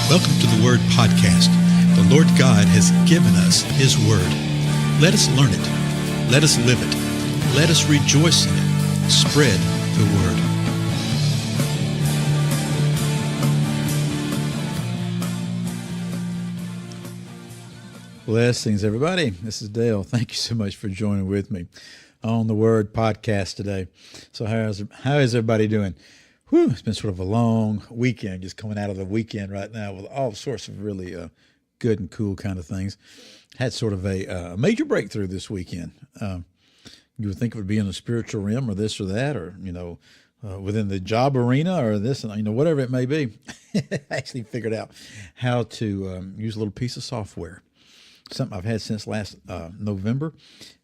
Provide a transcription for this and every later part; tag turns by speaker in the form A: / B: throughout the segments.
A: Welcome to the Word Podcast. The Lord God has given us His Word. Let us learn it. Let us live it. Let us rejoice in it. Spread the Word.
B: Blessings, everybody. This is Dale. Thank you so much for joining with me on the Word Podcast today. So how is everybody doing? Whew, it's been sort of a long weekend, just coming out of the weekend right now with all sorts of really good and cool kind of things. Had sort of a major breakthrough this weekend. You would think it would be in the spiritual realm or this or that, or, within the job arena or this, and whatever it may be. I actually figured out how to use a little piece of software, something I've had since last November,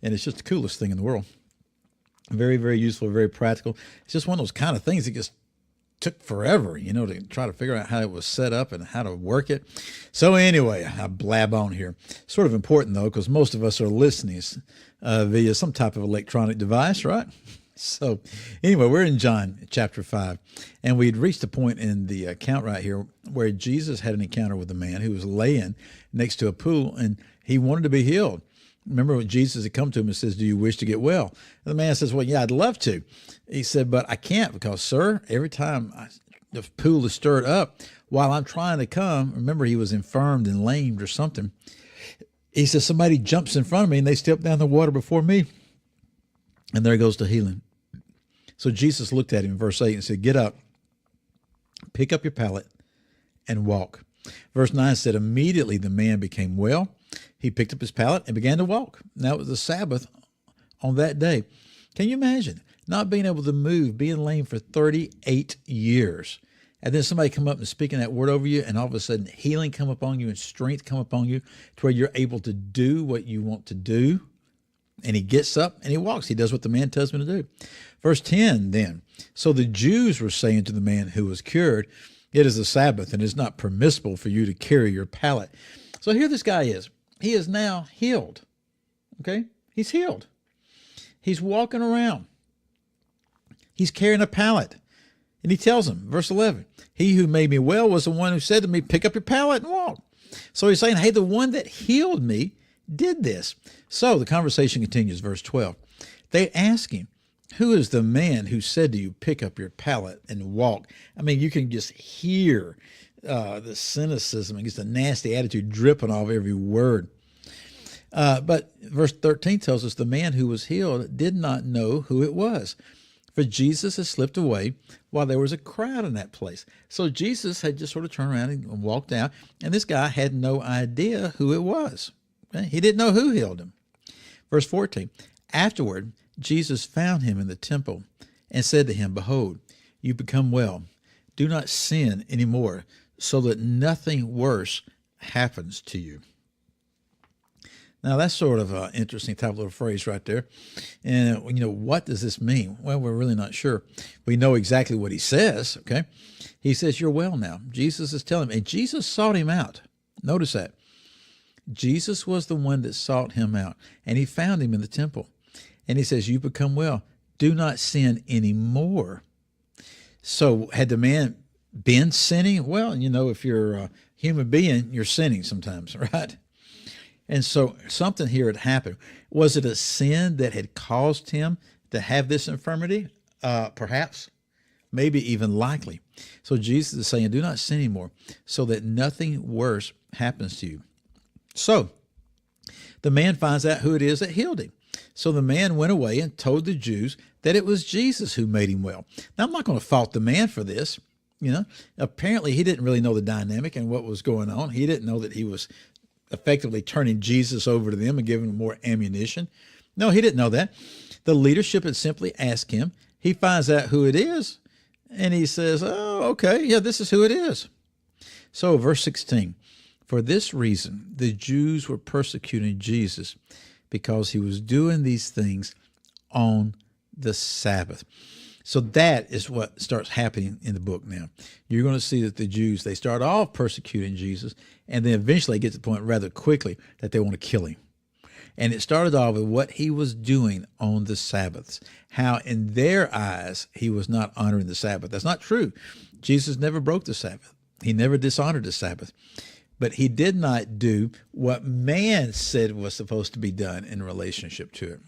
B: and it's just the coolest thing in the world. Very, very useful, very practical. It's just one of those kind of things that just took forever, to try to figure out how it was set up and how to work it. So anyway, I blab on here. Sort of important, though, because most of us are listening via some type of electronic device, right? So anyway, we're in John chapter 5, and we'd reached a point in the account right here where Jesus had an encounter with a man who was laying next to a pool, and he wanted to be healed. Remember when Jesus had come to him and says, "Do you wish to get well?" And the man says, "Well, yeah, I'd love to." He said, "But I can't because, sir, every time the pool is stirred up while I'm trying to come," remember he was infirmed and lamed or something. He says, "Somebody jumps in front of me and they step down the water before me. And there goes the healing." So Jesus looked at him in verse 8 and said, "Get up, pick up your pallet, and walk." Verse 9 said, immediately the man became well. He picked up his pallet and began to walk. Now it was the Sabbath on that day. Can you imagine not being able to move, being lame for 38 years? And then somebody come up and speaking that word over you, and all of a sudden healing come upon you and strength come upon you to where you're able to do what you want to do. And he gets up and he walks. He does what the man tells him to do. Verse 10 then, so the Jews were saying to the man who was cured, "It is the Sabbath and it's not permissible for you to carry your pallet." So here this guy is. He is now healed. Okay? He's healed. He's walking around. He's carrying a pallet. And he tells him, verse 11, "He who made me well was the one who said to me, 'Pick up your pallet and walk.'" So he's saying, hey, the one that healed me did this. So the conversation continues, verse 12. They ask him, "Who is the man who said to you, 'Pick up your pallet and walk'?" I mean, you can just hear the cynicism and just the nasty attitude dripping off every word. But verse 13 tells us the man who was healed did not know who it was, for Jesus had slipped away while there was a crowd in that place. So Jesus had just sort of turned around and walked out, and this guy had no idea who it was. Okay? He didn't know who healed him. Verse 14, afterward, Jesus found him in the temple and said to him, "Behold, you become well. Do not sin anymore, so that nothing worse happens to you." Now, that's sort of an interesting type of little phrase right there. And, what does this mean? Well, we're really not sure. We know exactly what he says, okay? He says, "You're well now." Jesus is telling him, and Jesus sought him out. Notice that. Jesus was the one that sought him out, and he found him in the temple. And he says, "You become well. Do not sin anymore." So had the man been sinning? Well, if you're a human being, you're sinning sometimes, right? And so something here had happened. Was it a sin that had caused him to have this infirmity? Perhaps, maybe even likely. So Jesus is saying, do not sin anymore, so that nothing worse happens to you. So the man finds out who it is that healed him. So the man went away and told the Jews that it was Jesus who made him well. Now, I'm not going to fault the man for this. Apparently he didn't really know the dynamic and what was going on. He didn't know that he was effectively turning Jesus over to them and giving them more ammunition. No, he didn't know that. The leadership had simply asked him. He finds out who it is, and he says, "Oh, okay, yeah, this is who it is." So verse 16, for this reason, the Jews were persecuting Jesus because he was doing these things on the Sabbath. So that is what starts happening in the book now. You're going to see that the Jews, they start off persecuting Jesus, and then eventually get to the point rather quickly that they want to kill him. And it started off with what he was doing on the Sabbaths, how in their eyes he was not honoring the Sabbath. That's not true. Jesus never broke the Sabbath. He never dishonored the Sabbath. But he did not do what man said was supposed to be done in relationship to it.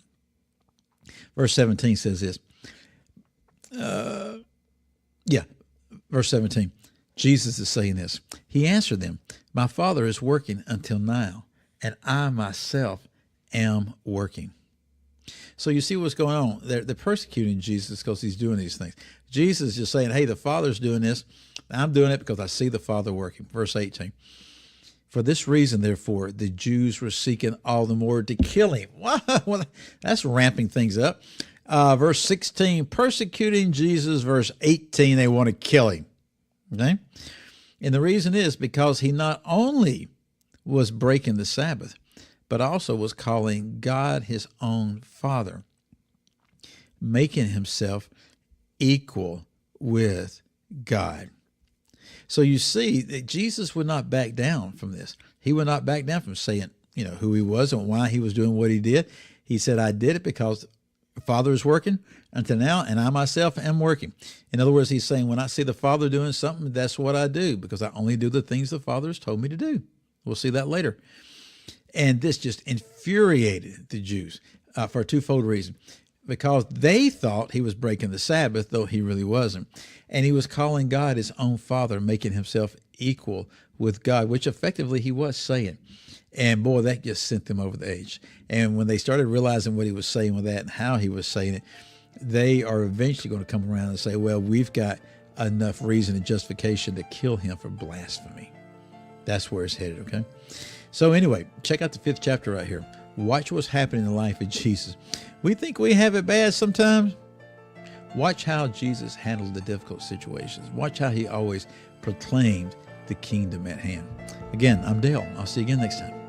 B: Verse 17 says this. Verse 17. Jesus is saying this. He answered them, my Father is working until now, and I myself am working. So you see what's going on. They're persecuting Jesus because he's doing these things. Jesus is just saying, hey, the Father's doing this. I'm doing it because I see the Father working. Verse 18. For this reason, therefore, the Jews were seeking all the more to kill him. Well, that's ramping things up. Verse 16, persecuting Jesus. Verse 18, they want to kill him. Okay? And the reason is because he not only was breaking the Sabbath, but also was calling God his own Father, making himself equal with God. So you see that Jesus would not back down from this. He would not back down from saying, who he was and why he was doing what he did. He said, I did it because the Father is working until now, and I myself am working. In other words, he's saying, when I see the Father doing something, that's what I do, because I only do the things the Father has told me to do. We'll see that later. And this just infuriated the Jews for a twofold reason. Because they thought he was breaking the Sabbath, though he really wasn't. And he was calling God his own Father, making himself equal with God, which effectively he was saying. And boy, that just sent them over the edge. And when they started realizing what he was saying with that and how he was saying it, they are eventually going to come around and say, well, we've got enough reason and justification to kill him for blasphemy. That's where it's headed, okay? So anyway, check out the 5th chapter right here. Watch what's happening in the life of Jesus. We think we have it bad sometimes. Watch how Jesus handled the difficult situations. Watch how he always proclaimed the kingdom at hand. Again, I'm Dale. I'll see you again next time.